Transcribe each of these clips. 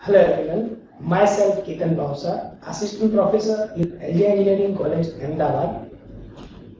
Hello everyone, myself Ketan Bhavsar, Assistant Professor in LJ Engineering College, Ahmedabad.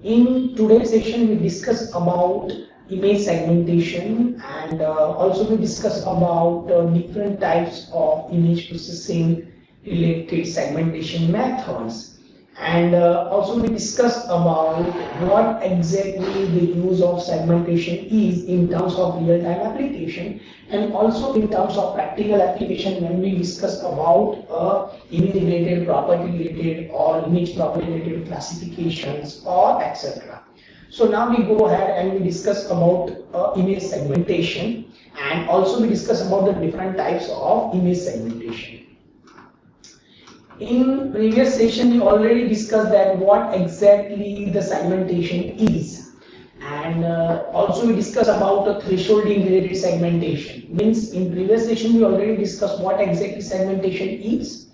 In today's session, we discuss about image segmentation and also we discuss about different types of image processing related segmentation methods. And also we discuss about what exactly the use of segmentation is in terms of real-time application and also in terms of practical application when we discuss about image related, property related or image property related classifications or etc. So now we go ahead and we discuss about image segmentation and also we discuss about the different types of image segmentation. In previous session, we already discussed that what exactly the segmentation is, and also we discussed about the thresholding related segmentation. Means in previous session we already discussed what exactly segmentation is,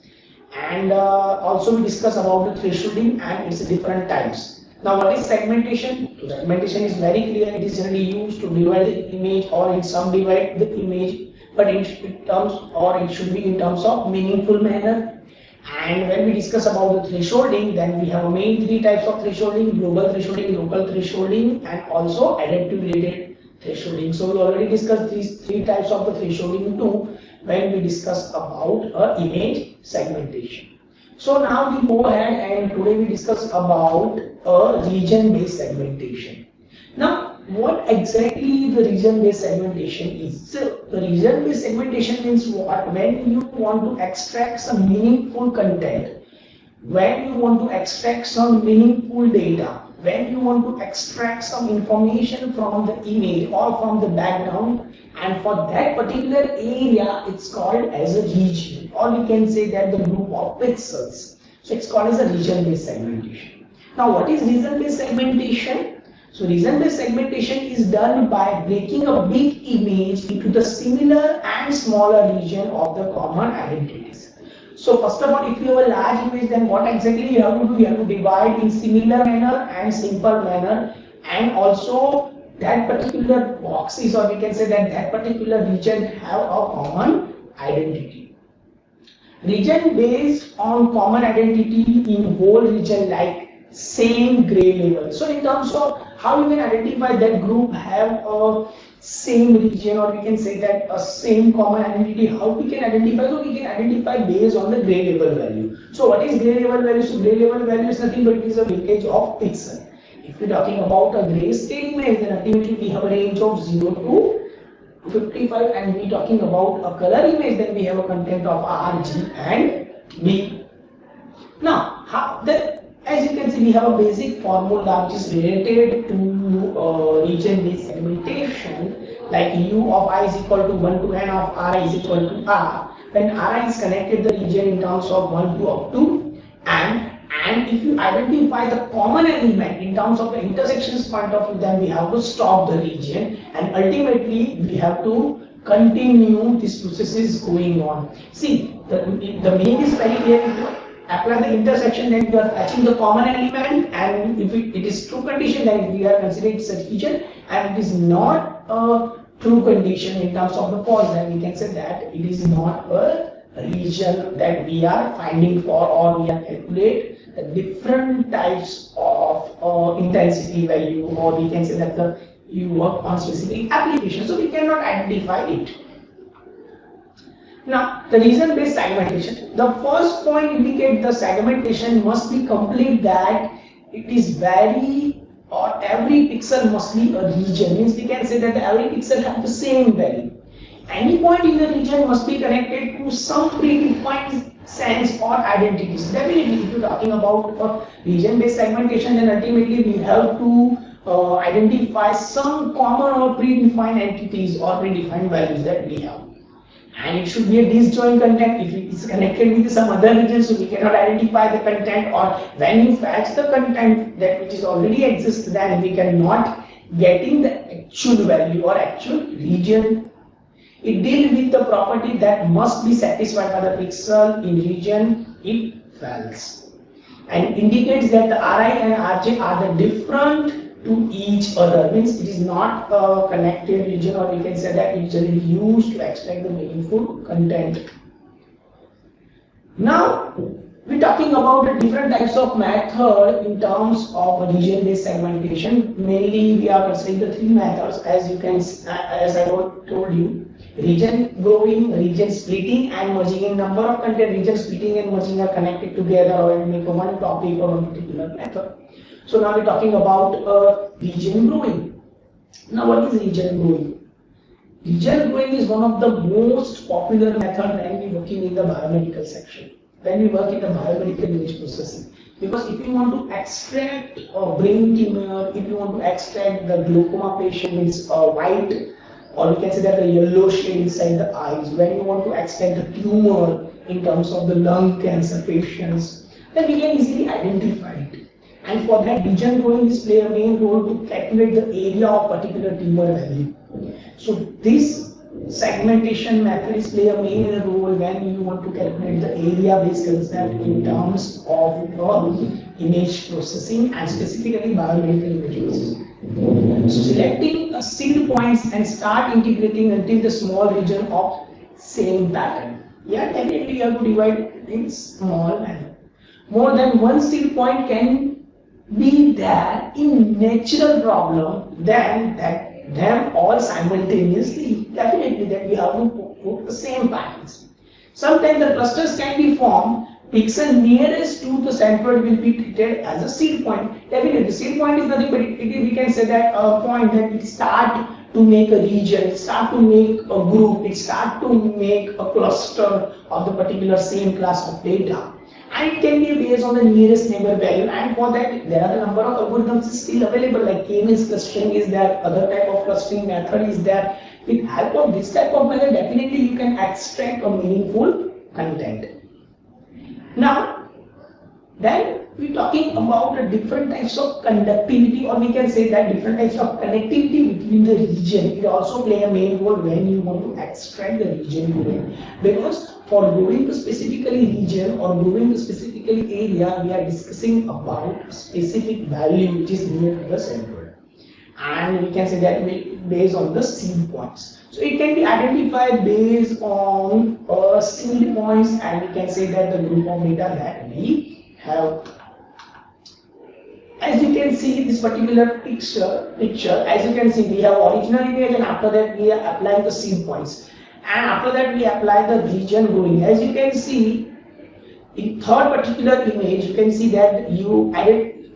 and also we discussed about the thresholding and its different types. Now, what is segmentation? So segmentation is very clear. It is generally used to divide the image or in some divide the image, but in terms or it should be in terms of meaningful manner. And when we discuss about the thresholding, then we have main three types of thresholding: global thresholding, local thresholding, and also adaptive related thresholding. So we already discussed these three types of the thresholding too when we discuss about image segmentation. So now we go ahead and today we discuss about a region-based segmentation. Now, what exactly the region-based segmentation is? So, the region-based segmentation means what? When you want to extract some meaningful content, when you want to extract some meaningful data, when you want to extract some information from the image or from the background, and for that particular area, it's called as a region, or we can say that the group of pixels. So, it's called as a region-based segmentation. Now, what is region-based segmentation? So region-based segmentation is done by breaking a big image into the similar and smaller region of the common identities. So first of all, if you have a large image, then what exactly you have to do? You have to divide in similar manner and simple manner, and also that particular boxes, or we can say that that particular region have a common identity. Region based on common identity in whole region like same gray level. So in terms of how you can identify that group have a same region, or we can say that a same common identity, how we can identify? So we can identify based on the gray level value. So what is gray level value? So gray level value is nothing but it is a weightage of pixel. If we're talking about a grayscale image, then ultimately we have a range of 0 to 55, and we talking about a color image, then we have a content of R, G and B. Now, as you can see, we have a basic formula which is related to region-based segmentation, like U of I is equal to 1 to N of Ri is equal to R. When Ri is connected the region in terms of 1 to up to and if you identify the common element in terms of the intersections point of view, then we have to stop the region and ultimately we have to continue this process is going on. See, the meaning is very clear. Apply the intersection, then we are fetching the common element, and if it is true condition, then we are considering such region, and it is not a true condition in terms of the false, then we can say that it is not a region that we are finding for, or we are calculate the different types of intensity value, or we can say that you work on specific application, so we cannot identify it. Now, the region-based segmentation. The first point indicate the segmentation must be complete, that it is very or every pixel must be a region. Means we can say that every pixel have the same value. Any point in the region must be connected to some predefined sense or identities. Definitely, if you're talking about region-based segmentation, then ultimately we have to identify some common or predefined entities or predefined values that we have. And it should be a disjoint content. If it is connected with some other region, so we cannot identify the content, or when you fetch the content that which is already exists, then we cannot getting the actual value or actual region. It deals with the property that must be satisfied by the pixel in region if false, and indicates that the Ri and Rj are the different to each other. Means it is not a connected region, or we can say that it is used to extract the meaningful content. Now, we're talking about the different types of method in terms of region-based segmentation. Mainly, we are considering the three methods, as you can, as I told you: region growing, region splitting, and merging. In number of content, region splitting and merging are connected together, or make one topic or one particular method. So now we're talking about region growing. Now, what is region growing? Region growing is one of the most popular method when we working in the biomedical section. When we work in the biomedical image processing. Because if you want to extract brain tumor, if you want to extract the glaucoma patient is white, or we can say that the yellow shade inside the eyes, when you want to extract the tumor in terms of the lung cancer patients, then we can easily identify it. And for that, region growing is play a main role to calculate the area of particular tumor value. So this segmentation method is play a main role when you want to calculate the area-based concept in terms of image processing and specifically biomedical image processing. So selecting a seed points and start integrating until the small region of same pattern. Yeah, definitely you have to divide it in small manner. More than one seed point can be there in natural problem, then that them all simultaneously, definitely that we have to put the same patterns. Sometimes the clusters can be formed, pixel nearest to the centroid will be treated as a seed point. Definitely, the seed point is nothing but we can say that a point that it start to make a region, it start to make a group, it start to make a cluster of the particular same class of data. And it can be based on the nearest neighbor value, and for that there are the number of algorithms still available, like k-means clustering is there, other type of clustering method is there. With help of this type of method, definitely you can extract a meaningful content. Now, then we're talking about the different types of conductivity, or we can say that different types of connectivity between the region. It also play a main role when you want to extract the region growing. Because for growing to specifically region or growing to specifically area, we are discussing about a specific value which is near to the center. And we can say that based on the seed points. So it can be identified based on seed points, and we can say that the group of data that we have. As you can see this particular picture, as you can see we have original image, and after that we are applying the seed points. And after that we apply the region growing. As you can see, in third particular image, you can see that you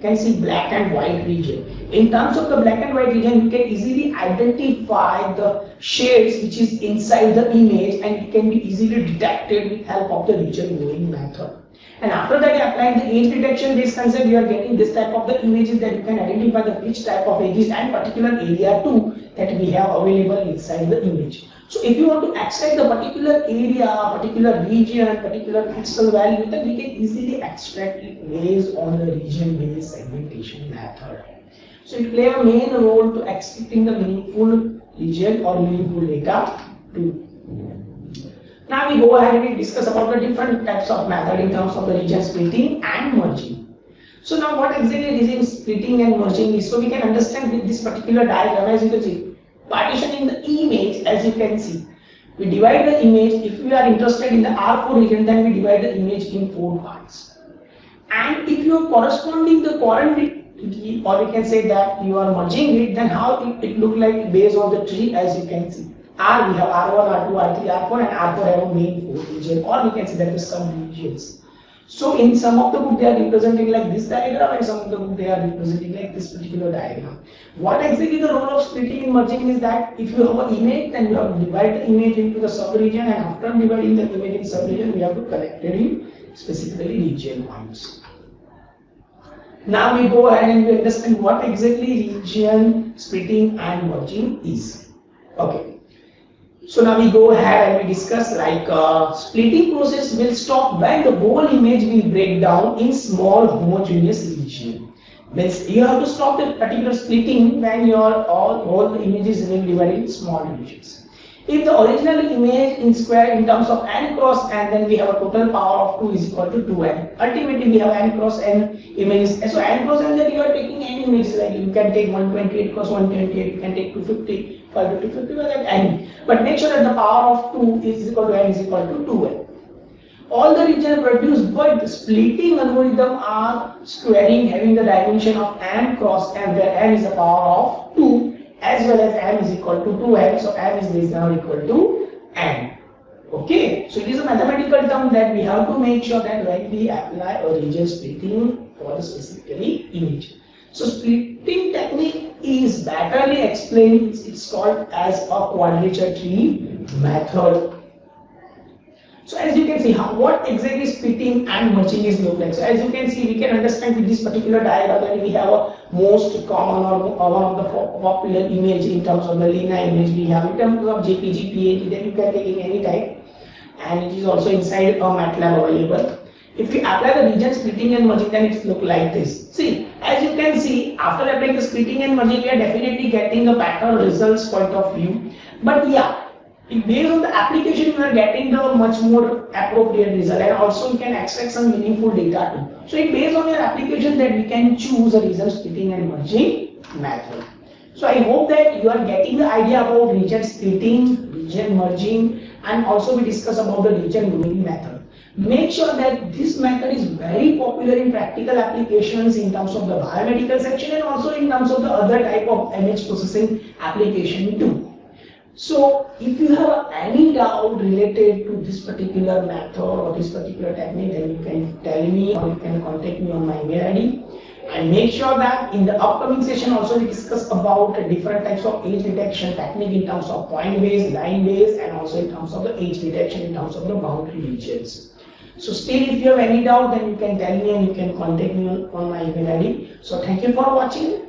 can see black and white region. In terms of the black and white region, you can easily identify the shades which is inside the image, and it can be easily detected with help of the region growing method. And after that, applying the age detection based concept, you are getting this type of the images that you can identify the which type of edges and particular area too that we have available inside the image. So if you want to extract the particular area, particular region, particular pixel value, then we can easily extract it based on the region-based segmentation method. So it play a main role to extracting the meaningful region or meaningful data too. Now we go ahead and we discuss about the different types of method in terms of the region splitting and merging. So now what exactly region splitting and merging is? So we can understand with this particular diagram, as you can see, partitioning the image, as you can see. We divide the image. If we are interested in the R4 region, then we divide the image in 4 parts. And if you are corresponding the quantity, or we can say that you are merging it, then how it look like based on the tree, as you can see. R, we have R1, R2, R3, R4, and R4 have a main 4 region, or we can say that the sub-regions. So in some of the book they are representing like this diagram, and some of the book they are representing like this particular diagram. What exactly the role of splitting and merging is that if you have an image, then you have to divide the image into the sub-region, and after dividing the image in sub-region, we have to connect it in specifically region points. Now we go ahead and we understand what exactly region splitting and merging is. Okay. So now we go ahead and we discuss like splitting process will stop when the whole image will break down in small homogeneous region. Means you have to stop the particular splitting when your all the images will be divided in small regions. If the original image in square in terms of n cross n, then we have a total power of 2 is equal to 2n. Ultimately we have n cross n images. So n cross n, then you are taking any images, like you can take 128 cross 128, you can take 250, 550, like any. But make sure that the power of 2 is equal to n is equal to 2n. All the regions are produced, but the splitting algorithm are squaring, having the dimension of m cross m, where m is the power of 2, as well as m is equal to 2m, so m is less than or equal to n. Okay, so it is a mathematical term that we have to make sure that when we apply a region splitting for the specifically image. So splitting technique is betterly explained. It's called as a quadrature tree method. So as you can see, what exactly splitting and merging is look like. So as you can see, we can understand with this particular diagram that we have a most common or one of the popular image in terms of the linear image we have in terms of JPG, PNG, that you can take in any type, and it is also inside a MATLAB available. If we apply the region splitting and merging, then it look like this. See, as you can see, after applying the splitting and merging, we are definitely getting a better results point of view. But yeah, based on the application, you are getting the much more appropriate result, and also you can extract some meaningful data too. So it based on your application that we can choose a region splitting and merging method. So I hope that you are getting the idea about region splitting, region merging, and also we discuss about the region grouping method. Make sure that this method is very popular in practical applications in terms of the biomedical section and also in terms of the other type of image processing application too. So if you have any doubt related to this particular method or this particular technique, then you can tell me or you can contact me on my email ID. And make sure that in the upcoming session also we discuss about different types of age detection technique in terms of point based, line based, and also in terms of the age detection in terms of the boundary regions. So still, if you have any doubt, then you can tell me and you can contact me on my email ID. So thank you for watching.